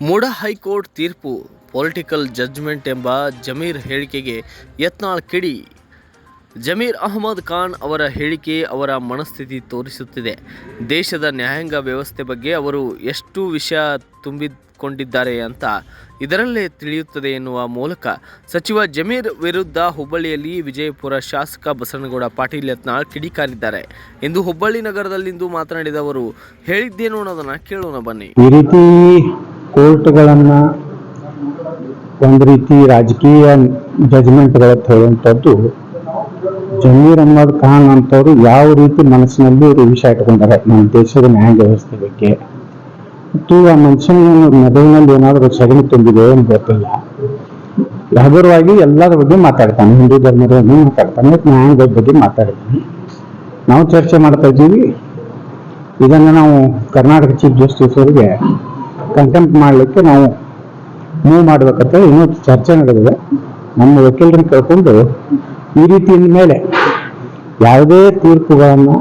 ಮೂಡ high court ತೀರ್ಪು political judgment ಎಂಬ ಜಮೀರ್ ಹೇಳಿಕೆಗೆ ಯತ್ನಾಳ್ ಕಿಡಿ. ಜಮೀರ್ ಅಹ್ಮದ್ ಖಾನ್ ಅವರ ಹೇಳಿಕೆ ಅವರ ಮನಸ್ಥಿತಿ ತೋರಿಸುತ್ತಿದೆ. ದೇಶದ ನ್ಯಾಯಾಂಗ ವ್ಯವಸ್ಥೆ ಬಗ್ಗೆ ಅವರು ಎಷ್ಟು ವಿಷಯ ತುಂಬಿಕೊಂಡಿದ್ದಾರೆ ಅಂತ ಇದರಲ್ಲೇ ತಿಳಿಯುತ್ತದೆ ಎನ್ನುವ ಮೂಲಕ ಸಚಿವ ಜಮೀರ್ ವಿರುದ್ಧ ಹುಬ್ಬಳ್ಳಿಯಲ್ಲಿ ವಿಜಯಪುರ ಶಾಸಕ ಬಸನಗೌಡ ಪಾಟೀಲ್ ಯತ್ನಾಳ್ ಕಿಡಿಕಾರಿದ್ದಾರೆ ಎಂದು ಹುಬ್ಬಳ್ಳಿ ನಗರದಲ್ಲಿಂದು ಮಾತನಾಡಿದ ಅವರು ಹೇಳಿದ್ದೇನು ಅನ್ನೋದನ್ನ ಕೇಳೋಣ ಬನ್ನಿ. ಈ ರೀತಿ ಕೋರ್ಟ್ಗಳನ್ನು ಒಂದು ರೀತಿ ರಾಜಕೀಯ ಜಜ್ಮೆಂಟ್ಗಳು ಹೇಳುವಂಥದ್ದು ಜಮೀರ್ ಅಹ್ಮದ್ ಖಾನ್ ಅಂತವರು ಯಾವ ರೀತಿ ಮನಸ್ಸಿನಲ್ಲಿ ಇವರು ವಿಷಯ ಇಟ್ಕೊಂಡಾರೆ ನಮ್ಮ ದೇಶದ ನ್ಯಾಯಾಂಗ ವ್ಯವಸ್ಥೆ ಬಗ್ಗೆ ಮತ್ತು ಆ ಮನುಷ್ಯನ ಮೆದುಳಿನಲ್ಲಿ ಏನಾದರೂ ಸಗಣಿ ತುಂಬಿದೆ ಏನು ಗೊತ್ತಿಲ್ಲ. ಹಗುರವಾಗಿ ಎಲ್ಲರ ಬಗ್ಗೆ ಮಾತಾಡ್ತಾನೆ, ಹಿಂದೂ ಧರ್ಮದ ಬಗ್ಗೆ ಮಾತಾಡ್ತಾನೆ, ನ್ಯಾಯಾಂಗದ ಬಗ್ಗೆ ಮಾತಾಡ್ತಾನೆ. ನಾವು ಚರ್ಚೆ ಮಾಡ್ತಾ ಇದ್ದೀವಿ. ಇದನ್ನು ನಾವು ಕರ್ನಾಟಕ ಚೀಫ್ ಜಸ್ಟಿಸ್ ಅವರಿಗೆ ಕಂಟೆಂಪ್ಟ್ ಮಾಡಲಿಕ್ಕೆ ನಾವು ಮೂವ್ ಮಾಡಬೇಕಂತ ಇನ್ನೂ ಚರ್ಚೆ ನಡೆದಿದೆ. ನಮ್ಮ ವಕೀಲರನ್ನು ಕೇಳ್ಕೊಂಡು ಈ ರೀತಿ ಮೇಲೆ ಯಾವುದೇ ತೀರ್ಪುಗಳನ್ನು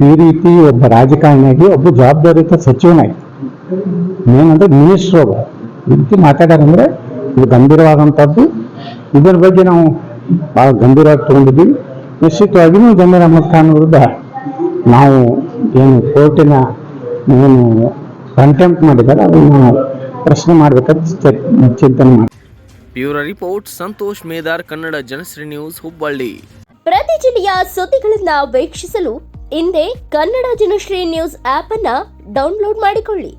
ಈ ರೀತಿ ಒಬ್ಬ ರಾಜಕಾರಣಿಯಾಗಿ ಒಬ್ಬ ಜವಾಬ್ದಾರಿಯುತ ಸಚಿವನಾಗಿ ಏನಂದ್ರೆ ಮಿನಿಸ್ಟ್ರು ಒಬ್ಬ ಈ ರೀತಿ ಮಾತಾಡೋದಂದ್ರೆ ಇದು ಗಂಭೀರವಾದಂಥದ್ದು. ಇದರ ಬಗ್ಗೆ ನಾವು ಭಾಳ ಗಂಭೀರವಾಗಿ ತಗೊಂಡಿದ್ದೀವಿ. ನಿಶ್ಚಿತವಾಗಿಯೂ ಜಮೀರ್ ಅಹ್ಮದ್ ಖಾನ್ ವಿರುದ್ಧ ನಾವು ಏನು ಕೋರ್ಟಿನ ಏನು ಕಂಟೆಂಪ್ಟ್ ಮಾಡಿದ್ದಾರೆ ಅದನ್ನು ಪ್ರಶ್ನೆ ಮಾಡಬೇಕಂತ ಚಿಂತನೆ ಮಾಡಿ. Bureau report Santosh Medar, Kannada Janashri news, Hubballi. ಪ್ರತಿ ಜಿಲ್ಲೆಯ ಸುದ್ದಿಗಳನ್ನ ವೀಕ್ಷಿಸಲು ಹಿಂದೆ ಕನ್ನಡ ಜನಶ್ರೀ ನ್ಯೂಸ್ ಆಪ್ ಅನ್ನ ಡೌನ್ಲೋಡ್ ಮಾಡಿಕೊಳ್ಳಿ.